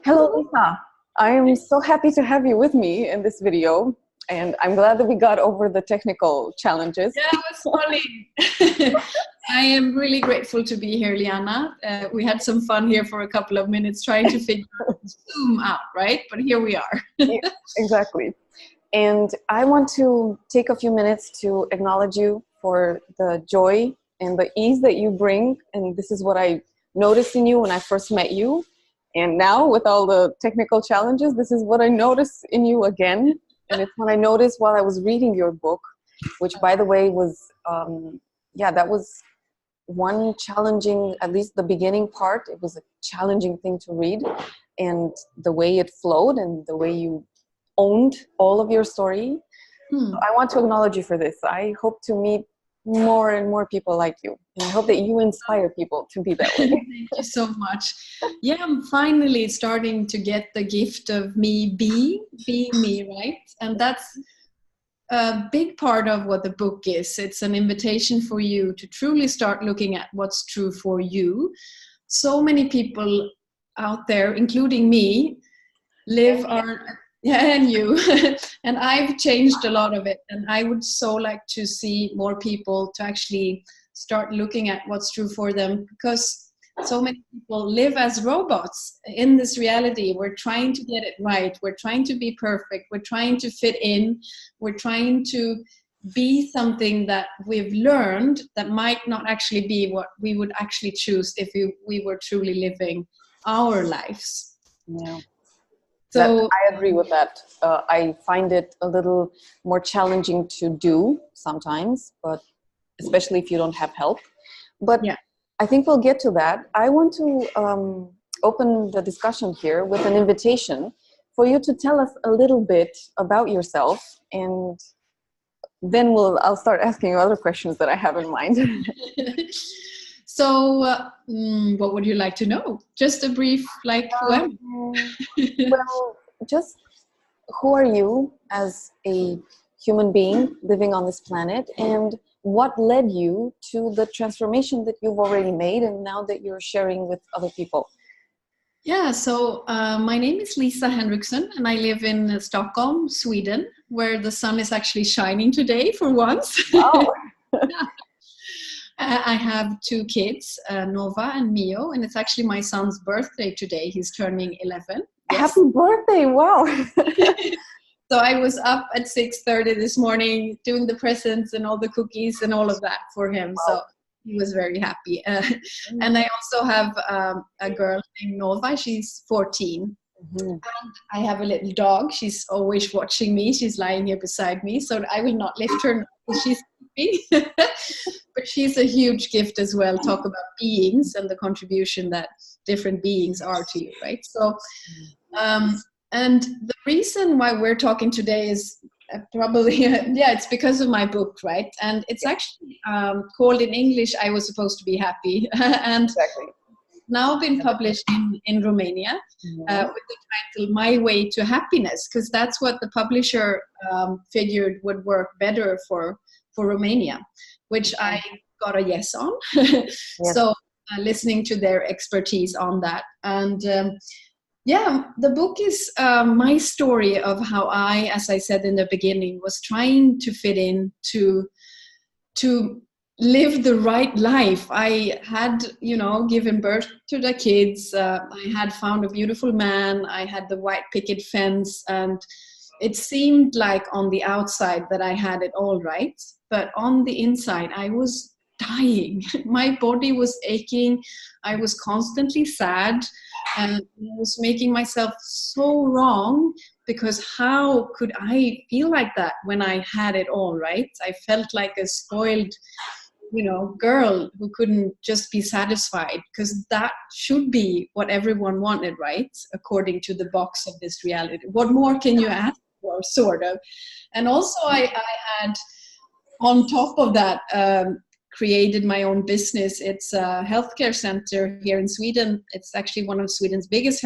Hello, Lisa. I am so happy to have you with me in this video, and I'm glad that we got over the technical challenges. Yeah, it was funny. I am really grateful to be here, Liana. We had some fun here for a couple of minutes trying to figure Zoom out, right? But here we are. Yeah, exactly. And I want to take a few minutes to acknowledge you for the joy and the ease that you bring. And this is what I noticed in you when I first met you. And now with all the technical challenges, this is what I noticed in you again. And it's what I noticed while I was reading your book, which by the way was, that was one challenging, at least the beginning part, it was a challenging thing to read. And the way it flowed and the way you owned all of your story. So I want to acknowledge you for this. I hope to meet more and more people like you. And I hope that you inspire people to be that way. Thank you so much. Yeah, I'm finally starting to get the gift of me being me, right? And that's a big part of what the book is. It's an invitation for you to truly start looking at what's true for you. So many people out there, including me, and you. And I've changed a lot of it. And I would so like to see more people to actually start looking at what's true for them, because so many people live as robots in this reality. We're trying to get it right. We're trying to be perfect. We're trying to fit in. We're trying to be something that we've learned that might not actually be what we would actually choose if we were truly living our lives. Yeah. So I agree with that. I find it a little more challenging to do sometimes, but especially if you don't have help. But yeah. I think we'll get to that. I want to open the discussion here with an invitation for you to tell us a little bit about yourself, and then I'll start asking you other questions that I have in mind. So, what would you like to know? Just a brief, well, just who are you as a human being living on this planet, and what led you to the transformation that you've already made and now that you're sharing with other people? Yeah, so my name is Lisa Henricksson, and I live in Stockholm, Sweden, where the sun is actually shining today for once. Wow. I have two kids, Nova and Mio, and it's actually my son's birthday today. He's turning 11. Yes. Happy birthday! Wow. So I was up at 6:30 this morning doing the presents and all the cookies and all of that for him. Wow. So he was very happy. And I also have a girl named Nova. She's 14. Mm-hmm. And I have a little dog. She's always watching me. She's lying here beside me. So I will not lift her because she's sleeping. But she's a huge gift as well. Talk about beings and the contribution that different beings are to you, right? So, and the reason why we're talking today is probably, it's because of my book, right? And it's actually called in English, I Was Supposed to Be Happy. And exactly. Now been published in Romania with the title My Way to Happiness, because that's what the publisher figured would work better for Romania, which I got a yes on. Yes. So listening to their expertise on that. And the book is my story of how I, as I said in the beginning, was trying to fit in to live the right life. I had, given birth to the kids. I had found a beautiful man. I had the white picket fence, and it seemed like on the outside that I had it all right. But on the inside, I was dying. My body was aching. I was constantly sad, and I was making myself so wrong, because how could I feel like that when I had it all right? I felt like a spoiled, girl who couldn't just be satisfied, because that should be what everyone wanted, right? According to the box of this reality. What more can you ask for, sort of? And also I had, on top of that, created my own business. It's a healthcare center here in Sweden. It's actually one of Sweden's biggest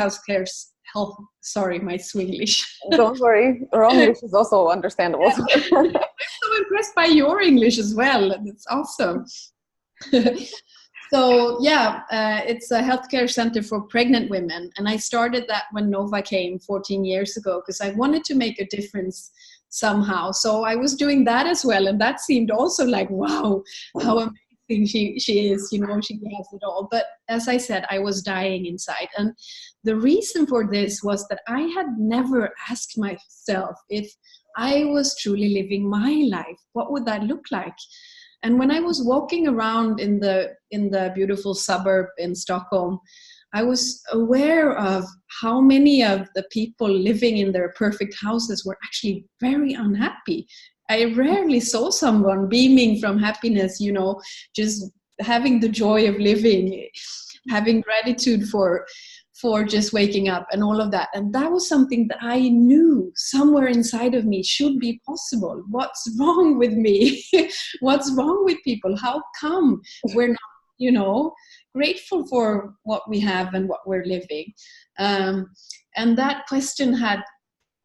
sorry, my Swinglish. Don't worry, our English is also understandable. I'm so impressed by your English as well. It's awesome. So yeah, it's a healthcare center for pregnant women. And I started that when Nova came 14 years ago because I wanted to make a difference somehow. So I was doing that as well. And that seemed also like, wow, how amazing she is, you know, she has it all. But as I said, I was dying inside. And the reason for this was that I had never asked myself if I was truly living my life, what would that look like? And when I was walking around in the beautiful suburb in Stockholm, I was aware of how many of the people living in their perfect houses were actually very unhappy. I rarely saw someone beaming from happiness, you know, just having the joy of living, having gratitude for just waking up and all of that. And that was something that I knew somewhere inside of me should be possible. What's wrong with me? What's wrong with people? How come we're not, you know, grateful for what we have and what we're living? And that question had,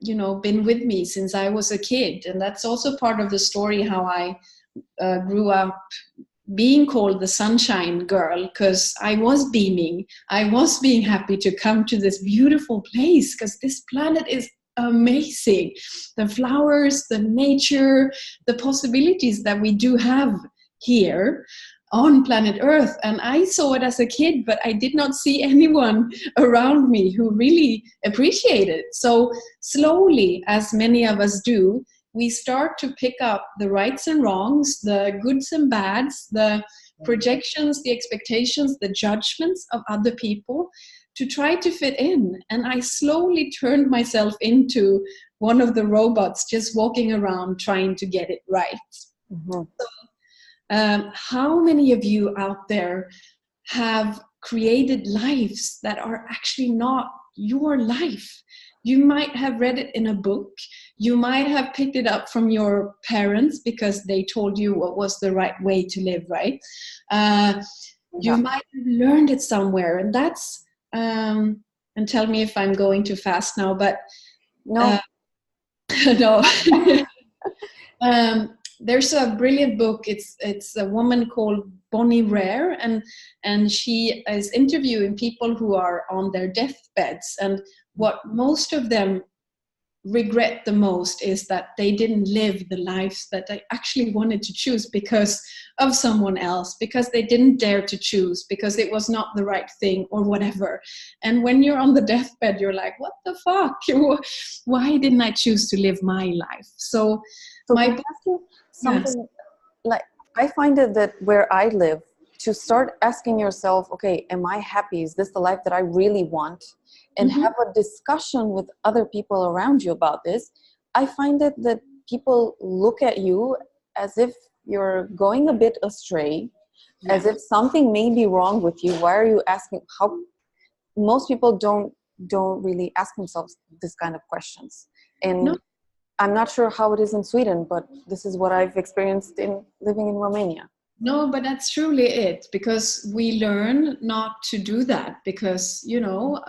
you know, been with me since I was a kid. And that's also part of the story, how I grew up being called the sunshine girl, because I was beaming. I was being happy to come to this beautiful place because this planet is amazing. The flowers, the nature, the possibilities that we do have here on planet Earth. And I saw it as a kid, but I did not see anyone around me who really appreciated it. So slowly, as many of us do, we start to pick up the rights and wrongs, the goods and bads, the projections, the expectations, the judgments of other people to try to fit in. And I slowly turned myself into one of the robots just walking around trying to get it right. Mm-hmm. So, how many of you out there have created lives that are actually not your life? You might have read it in a book. You might have picked it up from your parents because they told you what was the right way to live, right? You might have learned it somewhere. And that's, and tell me if I'm going too fast now, but no. No. There's a brilliant book. It's a woman called Bonnie Rare, and she is interviewing people who are on their deathbeds. And what most of them regret the most is that they didn't live the lives that they actually wanted to choose because of someone else, because they didn't dare to choose, because it was not the right thing or whatever. And when you're on the deathbed, you're like, what the fuck? Why didn't I choose to live my life? So my something like, I find it that where I live, to start asking yourself, okay, am I happy? Is this the life that I really want? And have a discussion with other people around you about this. I find it that people look at you as if you're going a bit astray, as if something may be wrong with you. Why are you asking? How most people don't really ask themselves this kind of questions. And I'm not sure how it is in Sweden, but this is what I've experienced in living in Romania. No, but that's truly it, because we learn not to do that, because, you know,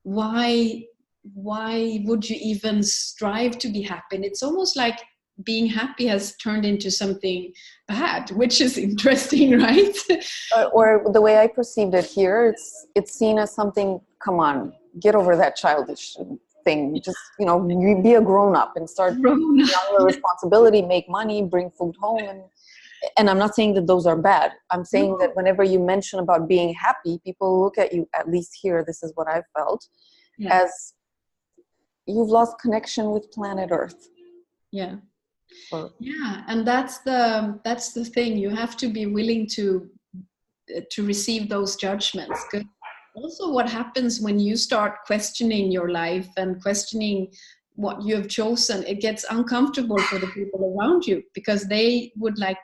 why would you even strive to be happy? And it's almost like being happy has turned into something bad, which is interesting, right? Or the way I perceived it here, it's seen as something, come on, get over that childish thing. Just, you know, you be a grown-up and start taking on your responsibility, make money, bring food home. And I'm not saying that those are bad. I'm saying that whenever you mention about being happy, people look at you, at least here, this is what I've felt, as you've lost connection with planet Earth. Yeah. Yeah, and that's the thing. You have to be willing to receive those judgments. Because also what happens when you start questioning your life and questioning what you have chosen, it gets uncomfortable for the people around you, because they would like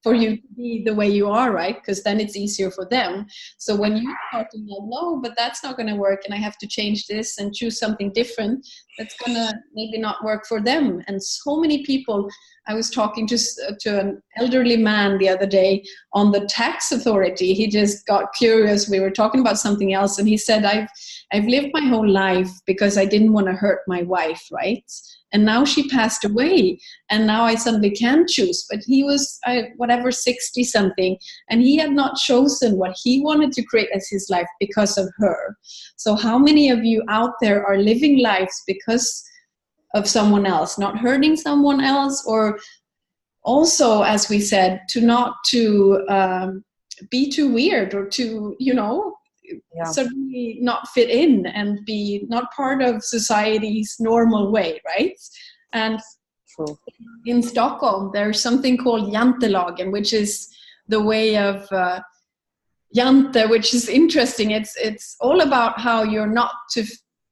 for you to be the way you are, right? Because then it's easier for them. So when you start to know, no, but that's not going to work, and I have to change this and choose something different, that's going to maybe not work for them. And so many people, I was talking to an elderly man the other day on the tax authority. He just got curious. We were talking about something else, and he said, I've lived my whole life because I didn't want to hurt my wife, right? And now she passed away, and now I suddenly can choose. But he was, whatever, 60 something, and he had not chosen what he wanted to create as his life because of her. So how many of you out there are living lives because of someone else, not hurting someone else, or also, as we said, to not to be too weird, or to, certainly not fit in and be not part of society's normal way, right? And True. in Stockholm, there's something called jantelagen, which is the way of jante, which is interesting. It's all about how you're not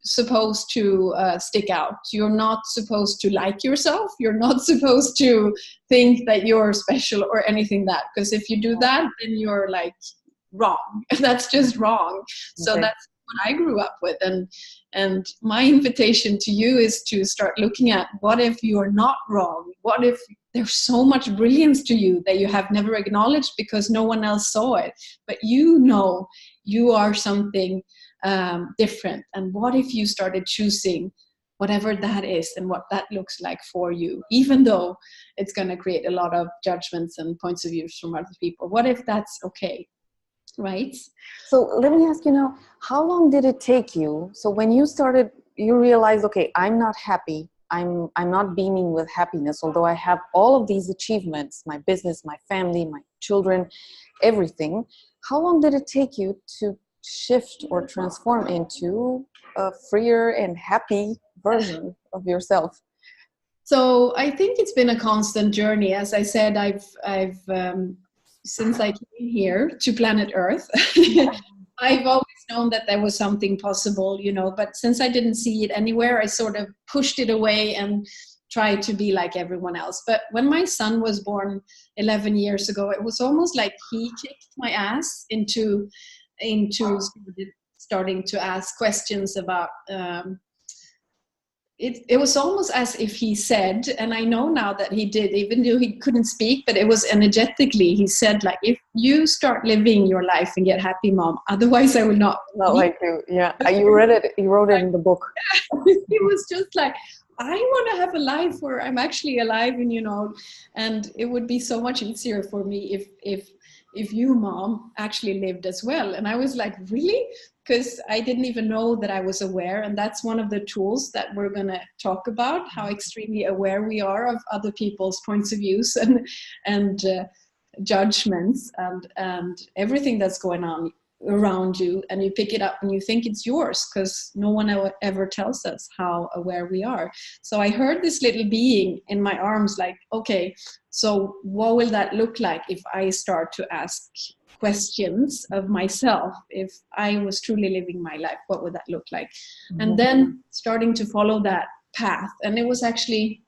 supposed to stick out. You're not supposed to like yourself. You're not supposed to think that you're special or anything that, because if you do that, then you're like wrong. That's just wrong. So Okay. that's what I grew up with. And my invitation to you is to start looking at, what if you're not wrong? What if there's so much brilliance to you that you have never acknowledged because no one else saw it, but you know you are something different? And what if you started choosing whatever that is and what that looks like for you, even though it's going to create a lot of judgments and points of views from other people? What if that's okay? Right? So let me ask you now, how long did it take you? So when you started, you realized, okay, I'm not happy. I'm not beaming with happiness, although I have all of these achievements, my business, my family, my children, everything. How long did it take you to shift or transform into a freer and happy version of yourself? So I think it's been a constant journey. As I said, I've since I came here to planet Earth, I've always known that there was something possible, but since I didn't see it anywhere, I sort of pushed it away and tried to be like everyone else. But when my son was born 11 years ago, it was almost like he kicked my ass into starting to ask questions about it was almost as if he said, and I know now that he did, even though he couldn't speak, but it was energetically, he said, like, if you start living your life and get happy, Mom, otherwise I will not. Not like you. Yeah. You read it. You wrote it in the book. It was just like, I want to have a life where I'm actually alive, and it would be so much easier for me if you, Mom, actually lived as well. And I was like, really? Because I didn't even know that I was aware. And that's one of the tools that we're going to talk about, how extremely aware we are of other people's points of views and judgments and everything that's going on around you. And you pick it up and you think it's yours, because no one ever tells us how aware we are. So I heard this little being in my arms, like, okay, so what will that look like if I start to ask questions of myself? If I was truly living my life, what would that look like? Mm-hmm. And then starting to follow that path. And it was actually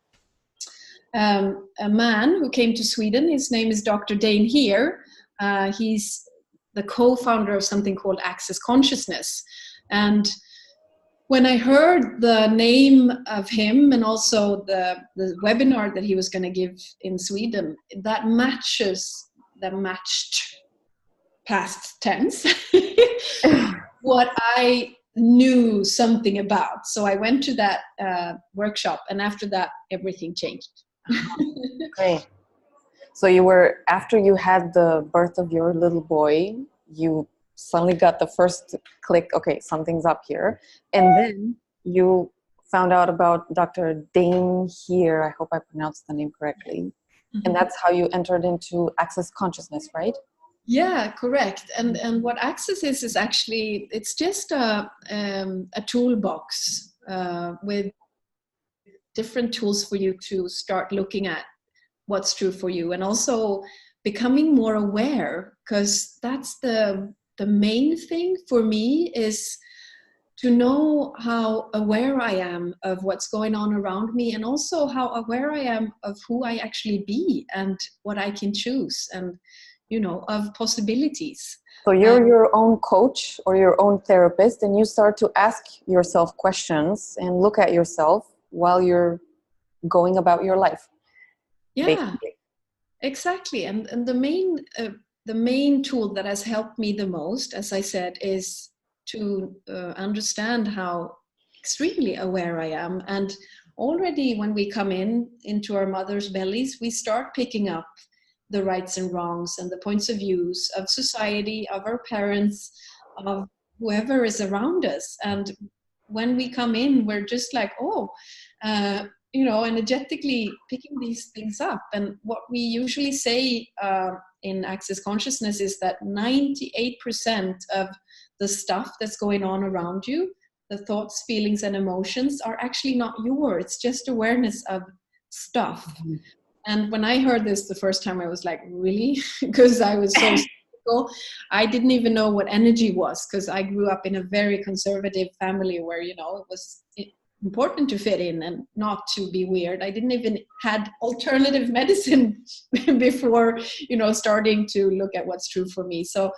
a man who came to Sweden. His name is Dr. Dane here. He's the co-founder of something called Access Consciousness. And when I heard the name of him and also the webinar that he was going to give in Sweden, that matched past tense what I knew something about. So I went to that workshop, and after that, everything changed. Okay. So you were, after you had the birth of your little boy, you suddenly got the first click, okay, something's up here. And then you found out about Dr. Dane here. I hope I pronounced the name correctly. Mm-hmm. And that's how you entered into Access Consciousness, right? Yeah, correct. And what Access is actually, it's just a toolbox with different tools for you to start looking at what's true for you, and also becoming more aware, because that's the main thing for me, is to know how aware I am of what's going on around me, and also how aware I am of who I actually be and what I can choose, and of possibilities. So you're your own coach or your own therapist, and you start to ask yourself questions and look at yourself while you're going about your life. Yeah, basically. Exactly. And the main tool that has helped me the most, as I said, is understand how extremely aware I am. And already when we come into our mother's bellies, we start picking up the rights and wrongs and the points of views of society, of our parents, of whoever is around us. And when we come in, we're just like, energetically picking these things up. And what we usually say in Access Consciousness is that 98% of the stuff that's going on around you, the thoughts, feelings, and emotions, are actually not yours. It's just awareness of stuff. Mm-hmm. And when I heard this the first time, I was like, really? Because I was so skeptical. I didn't even know what energy was, because I grew up in a very conservative family where, it was important to fit in and not to be weird. I didn't even had alternative medicine before, starting to look at what's true for me. So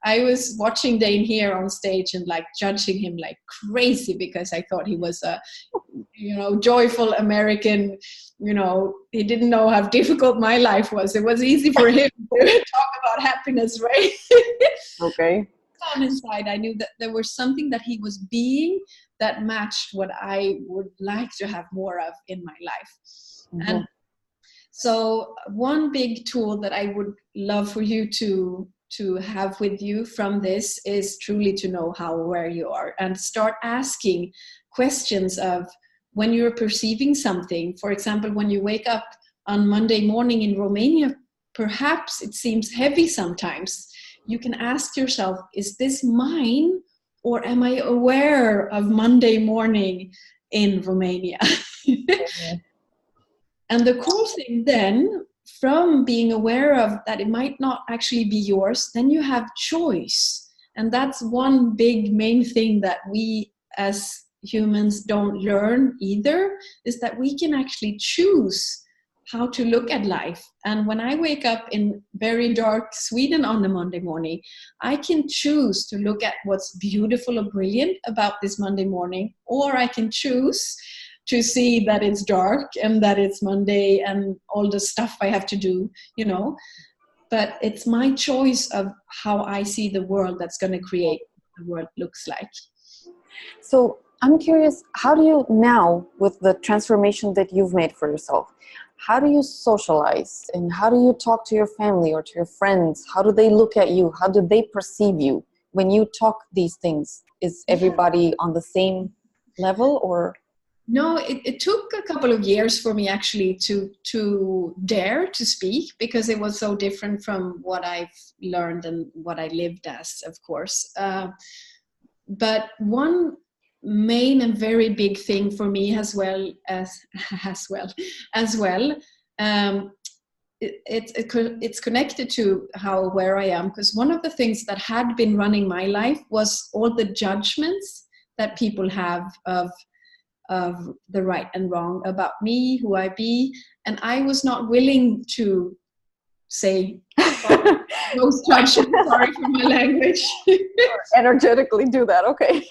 I was watching Dane here on stage and like judging him like crazy, because I thought he was a, joyful American, he didn't know how difficult my life was. It was easy for him to talk about happiness, right? Okay. Down inside, I knew that there was something that he was being that matched what I would like to have more of in my life. Mm-hmm. And so one big tool that I would love for you to have with you from this is truly to know how aware you are, and start asking questions of when you're perceiving something. For example, when you wake up on Monday morning in Romania, perhaps it seems heavy sometimes. You can ask yourself, is this mine? Or am I aware of Monday morning in Romania? Mm-hmm. And the cool thing then, from being aware of that it might not actually be yours, then you have choice. And that's one big main thing that we as humans don't learn either, is that we can actually choose how to look at life. And when I wake up in very dark Sweden on a Monday morning, I can choose to look at what's beautiful or brilliant about this Monday morning, or I can choose to see that it's dark and that it's Monday and all the stuff I have to do, but it's my choice of how I see the world that's going to create what the world looks like. So I'm curious, how do you now, with the transformation that you've made for yourself, how do you socialize, and how do you talk to your family or to your friends? How do they look at you? How do they perceive you when you talk these things? Is everybody on the same level, or? No, it took a couple of years for me actually to dare to speak, because it was so different from what I've learned and what I lived as, of course. But one main and very big thing for me it's connected to how aware I am, because one of the things that had been running my life was all the judgments that people have of the right and wrong about me, who I be, and I was not willing to say those judgments. Sorry for my language. Energetically do that, okay.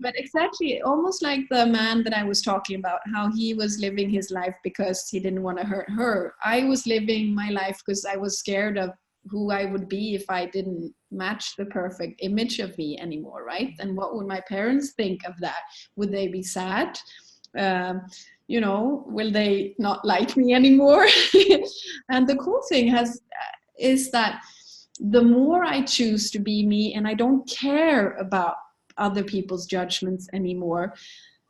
But exactly, almost like the man that I was talking about, how he was living his life because he didn't want to hurt her. I was living my life because I was scared of who I would be if I didn't match the perfect image of me anymore, right? And what would my parents think of that? Would they be sad? Will they not like me anymore? And the cool thing is that the more I choose to be me, and I don't care about other people's judgments anymore,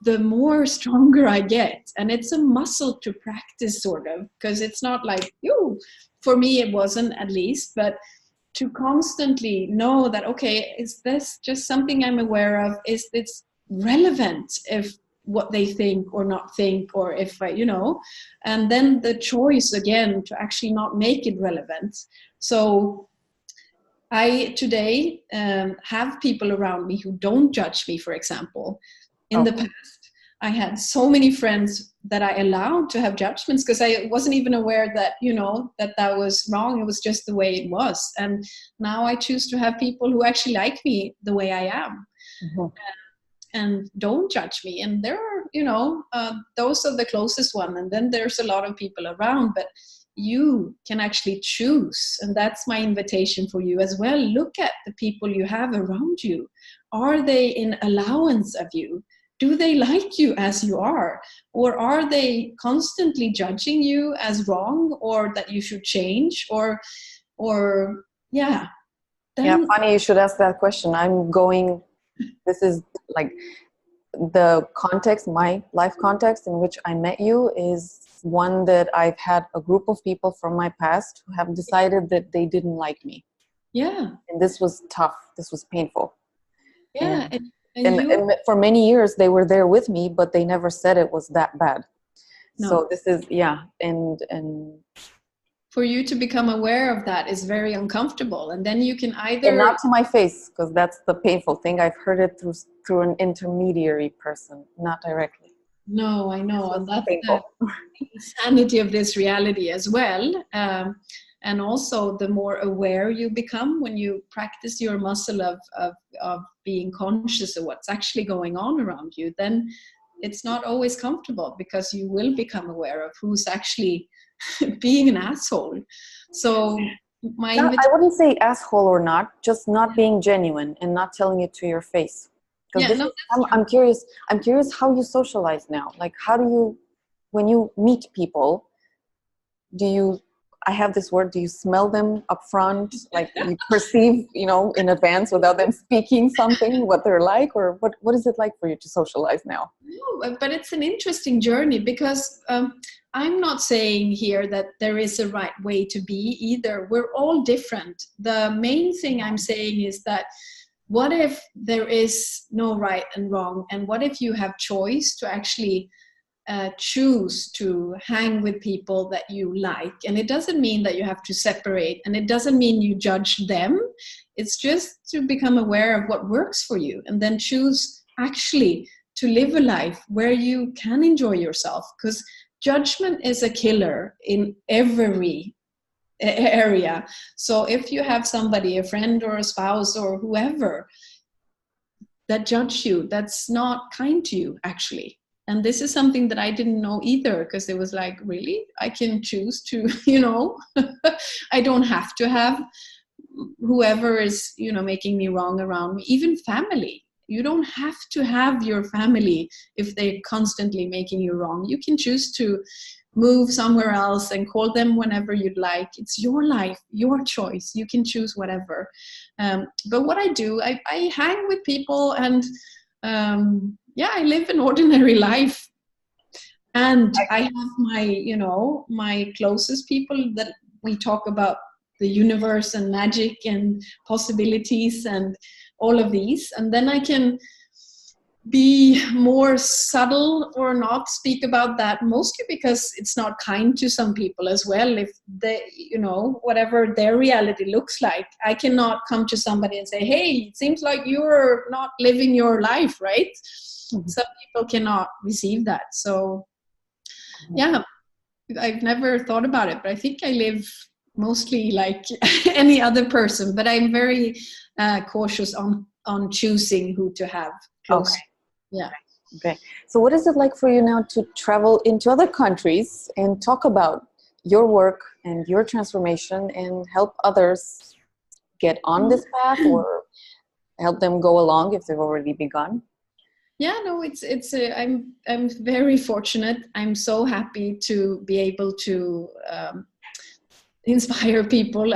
the more stronger I get. And it's a muscle to practice, sort of, because it's not like, for me it wasn't, at least, but to constantly know that, okay, is this just something I'm aware of? Is this relevant if what they think or not think, or if I, and then the choice again to actually not make it relevant. So I today have people around me who don't judge me, for example. In the past, I had so many friends that I allowed to have judgments because I wasn't even aware that, that was wrong. It was just the way it was. And now I choose to have people who actually like me the way I am. Mm-hmm. And don't judge me. And there are, those are the closest one. And then there's a lot of people around. But you can actually choose. And that's my invitation for you as well. Look at the people you have around you. Are they in allowance of you? Do they like you as you are? Or are they constantly judging you as wrong, or that you should change? Or yeah. Yeah, funny you should ask that question. This is like the context, my life context in which I met you is one that I've had a group of people from my past who have decided that they didn't like me. Yeah. And this was tough. This was painful. Yeah. And for many years they were there with me, but they never said it was that bad. No. So this is, and for you to become aware of that is very uncomfortable. And then you can either... And not to my face, because that's the painful thing. I've heard it through an intermediary person, not directly. No, I know. And that's painful. The insanity of this reality as well. And also, the more aware you become when you practice your muscle of being conscious of what's actually going on around you, then it's not always comfortable, because you will become aware of who's actually being an asshole. So I wouldn't say asshole or not, just not being genuine and not telling it to your face. I'm curious how you socialize now. Like, how do you, when you meet people, I have this word, do you smell them up front? Like, you perceive, in advance without them speaking something, what they're like? Or what is it like for you to socialize now? No, but it's an interesting journey, because I'm not saying here that there is a right way to be either. We're all different. The main thing I'm saying is that, what if there is no right and wrong? And what if you have choice to actually choose to hang with people that you like? And it doesn't mean that you have to separate, and it doesn't mean you judge them. It's just to become aware of what works for you, and then choose actually to live a life where you can enjoy yourself. Because judgment is a killer in every area. So if you have somebody, a friend or a spouse or whoever, that judge you, that's not kind to you, actually. And this is something that I didn't know either, because it was like, really? I can choose to, I don't have to have whoever is, making me wrong around me, even family. You don't have to have your family if they're constantly making you wrong. You can choose to move somewhere else and call them whenever you'd like. It's your life, your choice. You can choose whatever. But what I do, I hang with people, and I live an ordinary life. And I have my closest people that we talk about the universe and magic and possibilities and all of these. And then I can be more subtle or not speak about that, mostly because it's not kind to some people as well. If they, whatever their reality looks like, I cannot come to somebody and say, hey, it seems like you're not living your life, right? Mm-hmm. Some people cannot receive that. So yeah, I've never thought about it, but I think I live mostly like any other person, but I'm very cautious on choosing who to have close. Okay. Yeah. Okay. So what is it like for you now to travel into other countries and talk about your work and your transformation and help others get on this path, or help them go along if they've already begun? Yeah, no, I'm very fortunate. I'm so happy to be able to inspire people.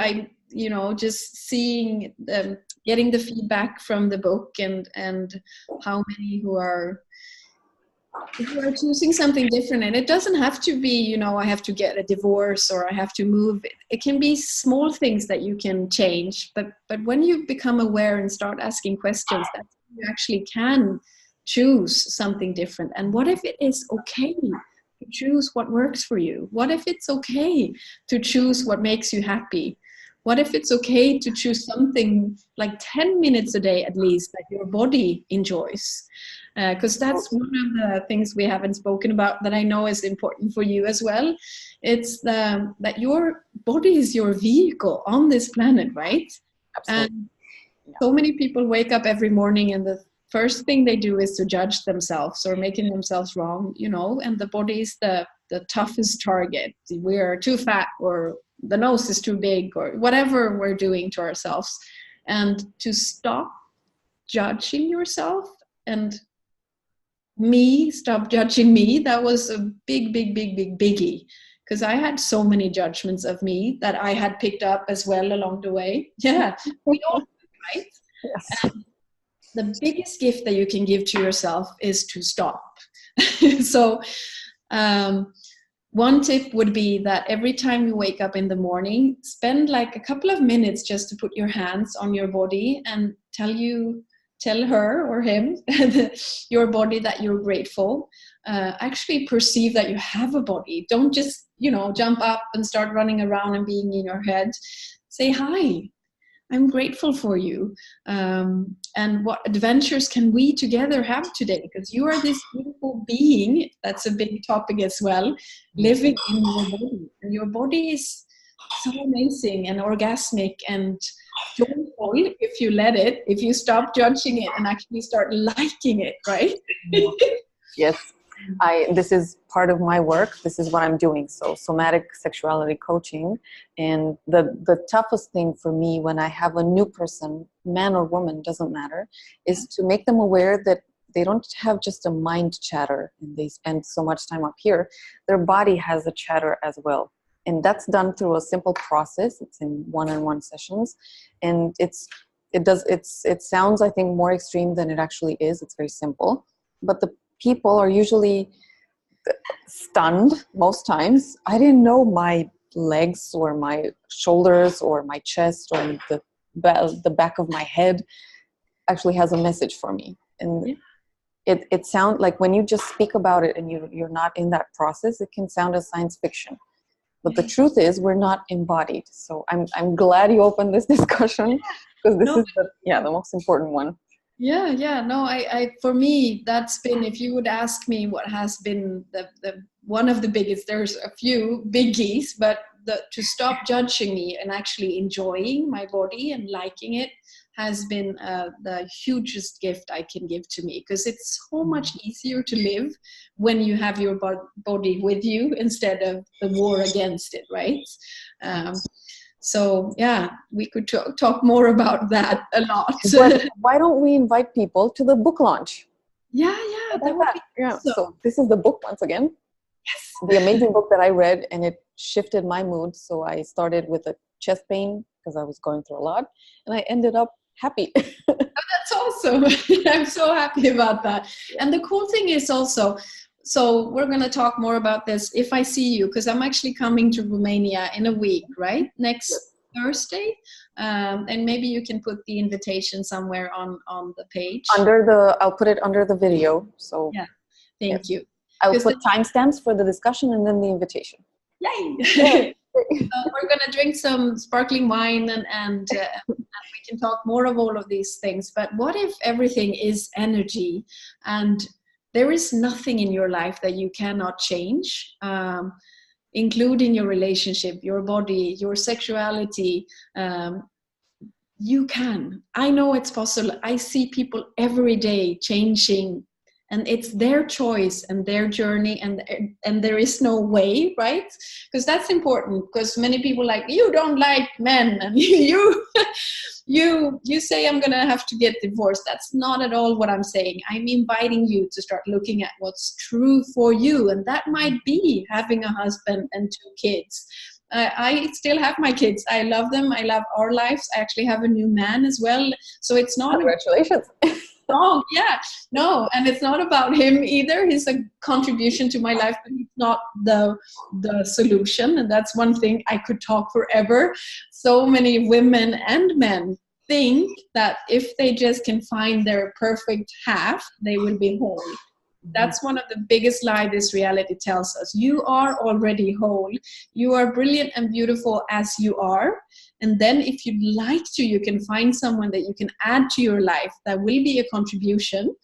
Just seeing them, getting the feedback from the book, and how many who are choosing something different. And it doesn't have to be, I have to get a divorce or I have to move. It can be small things that you can change. But when you become aware and start asking questions, that's when you actually can choose something different. And what if it is okay to choose what works for you? What if it's okay to choose what makes you happy? What if it's okay to choose something like 10 minutes a day at least that your body enjoys? Because that's one of the things we haven't spoken about that I know is important for you as well. It's that your body is your vehicle on this planet, right? Absolutely. And so many people wake up every morning and the first thing they do is to judge themselves or making themselves wrong, and the body is the the toughest target. We're too fat, or the nose is too big, or whatever we're doing to ourselves. And to stop judging yourself and stop judging me, that was a big biggie, because I had so many judgments of me that I had picked up as well along the way. Yeah, we all do, right? Yes. And the biggest gift that you can give to yourself is to stop. So one tip would be that every time you wake up in the morning, spend like a couple of minutes just to put your hands on your body and tell her or him, your body, that you're grateful. Actually perceive that you have a body. Don't just, jump up and start running around and being in your head. Say, hi, I'm grateful for you. And what adventures can we together have today? Because you are this beautiful being. That's a big topic as well. Living in your body. And your body is so amazing and orgasmic and joyful if you let it, if you stop judging it and actually start liking it, right? Yes. This is part of my work. This is what I'm doing. So somatic sexuality coaching. And the toughest thing for me when I have a new person, man or woman, doesn't matter, is to make them aware that they don't have just a mind chatter and they spend so much time up here. Their body has a chatter as well. And that's done through a simple process. It's in one-on-one sessions. And it sounds, I think, more extreme than it actually is. It's very simple. But the people are usually stunned most times. I didn't know my legs or my shoulders or my chest or the back of my head actually has a message for me. And it sounds like when you just speak about it and you're not in that process, it can sound as science fiction. But the truth is, we're not embodied. So I'm glad you opened this discussion, because this is the most important one. Yeah. No, I for me, that's been, if you would ask me what has been the one of the biggest, there's a few biggies, but to stop judging me and actually enjoying my body and liking it has been the hugest gift I can give to me, because it's so much easier to live when you have your body with you instead of the war against it, right? So yeah, we could talk more about that a lot. But why don't we invite people to the book launch? Yeah, that would be awesome. So this is the book once again. Yes. The amazing book that I read, and it shifted my mood. So I started with a chest pain because I was going through a lot, and I ended up happy. Oh, that's awesome. I'm so happy about that. And the cool thing is also, so we're going to talk more about this if I see you, because I'm actually coming to Romania in a week, right? Next Thursday. And maybe you can put the invitation somewhere on the page. I'll put it under the video. So yeah, thank you. I'll put timestamps for the discussion and then the invitation. Yay! We're going to drink some sparkling wine and we can talk more of all of these things. But what if everything is energy and there is nothing in your life that you cannot change, including your relationship, your body, your sexuality? You can. I know it's possible. I see people every day changing, and it's their choice and their journey, and there is no way, right? Because that's important, because many people like, you don't like men, and you say I'm gonna have to get divorced. That's not at all what I'm saying. I'm inviting you to start looking at what's true for you, and that might be having a husband and 2 kids. I still have my kids. I love them. I love our lives. I actually have a new man as well. So it's not... Congratulations. Oh, yeah. No, and it's not about him either. He's a contribution to my life, but he's not the solution. And that's one thing I could talk forever. So many women and men think that if they just can find their perfect half, they will be whole. That's one of the biggest lies this reality tells us. You are already whole. You are brilliant and beautiful as you are. And then if you'd like to, you can find someone that you can add to your life that will be a contribution.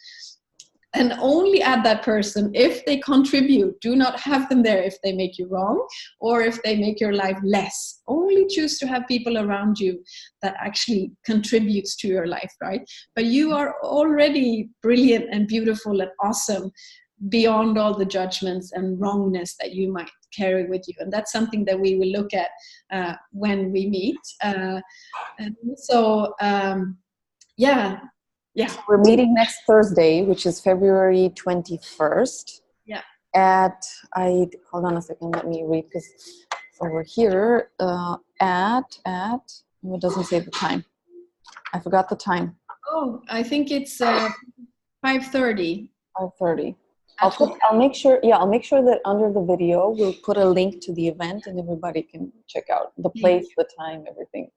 And only add that person if they contribute. Do not have them there if they make you wrong or if they make your life less. Only choose to have people around you that actually contributes to your life, right? But you are already brilliant and beautiful and awesome. beyond all the judgments and wrongness that you might carry with you. And that's something that we will look at when we meet. And so, yeah. So we're meeting next Thursday, which is February 21st. Yeah. Hold on a second, let me read, because over here, it doesn't say the time. I forgot the time. Oh, I think it's 5:30. 5:30. I'll make sure that under the video we'll put a link to the event, and everybody can check out the place, the time, everything.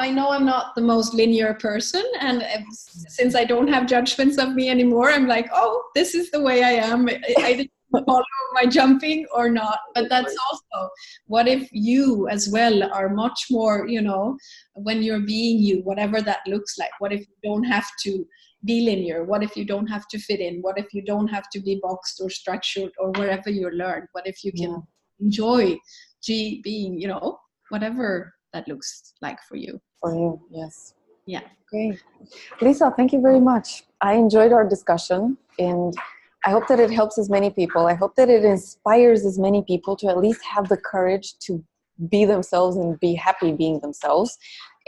I know I'm not the most linear person, and since I don't have judgments of me anymore, I'm like, oh, this is the way I am. I didn't follow my jumping or not. But that's also, what if you as well are much more, when you're being you, whatever that looks like. What if you don't have to be linear? What if you don't have to fit in? What if you don't have to be boxed or structured or wherever you learn? What if you can enjoy being, whatever that looks like for you. For you, yes. Yeah. Great. Lisa, thank you very much. I enjoyed our discussion, and I hope that it helps as many people. I hope that it inspires as many people to at least have the courage to be themselves and be happy being themselves.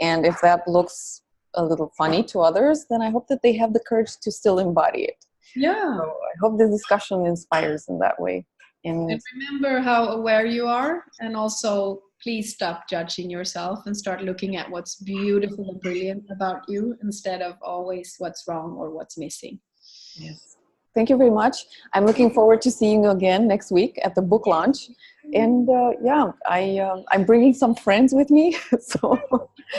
And if that looks a little funny to others, then I hope that they have the courage to still embody it. Yeah. So I hope this discussion inspires in that way. And remember how aware you are, and also please stop judging yourself and start looking at what's beautiful and brilliant about you instead of always what's wrong or what's missing. Yes. Thank you very much. I'm looking forward to seeing you again next week at the book launch. And I'm bringing some friends with me. So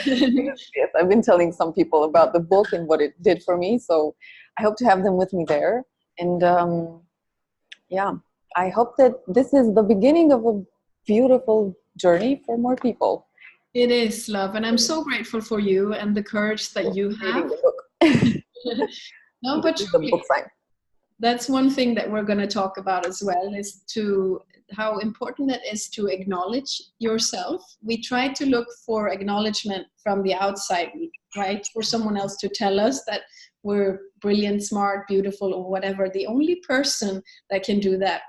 yes, I've been telling some people about the book and what it did for me. So I hope to have them with me there. And I hope that this is the beginning of a beautiful journey for more people. It is, love. And I'm so grateful for you and the courage that you have. No, but the book sign. That's one thing that we're going to talk about as well, is how important it is to acknowledge yourself. We try to look for acknowledgement from the outside, right? For someone else to tell us that we're brilliant, smart, beautiful, or whatever. The only person that can do that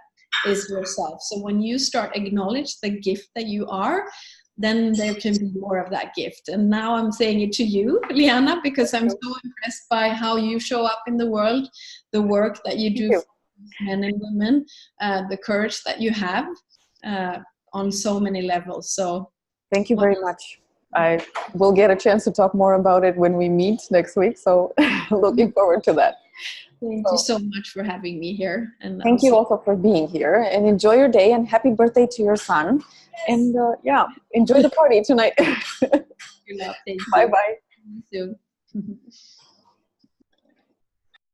is yourself. So when you start acknowledge the gift that you are, then there can be more of that gift. And now I'm saying it to you, Liana, because I'm so impressed by how you show up in the world, the work that you do for men and women, the courage that you have on so many levels. So thank you very much. I will get a chance to talk more about it when we meet next week. So looking forward to that. Thank you so much for having me here. And thank you also for being here, and enjoy your day, and happy birthday to your son. And enjoy the party tonight. Bye-bye. Bye-bye. See you soon.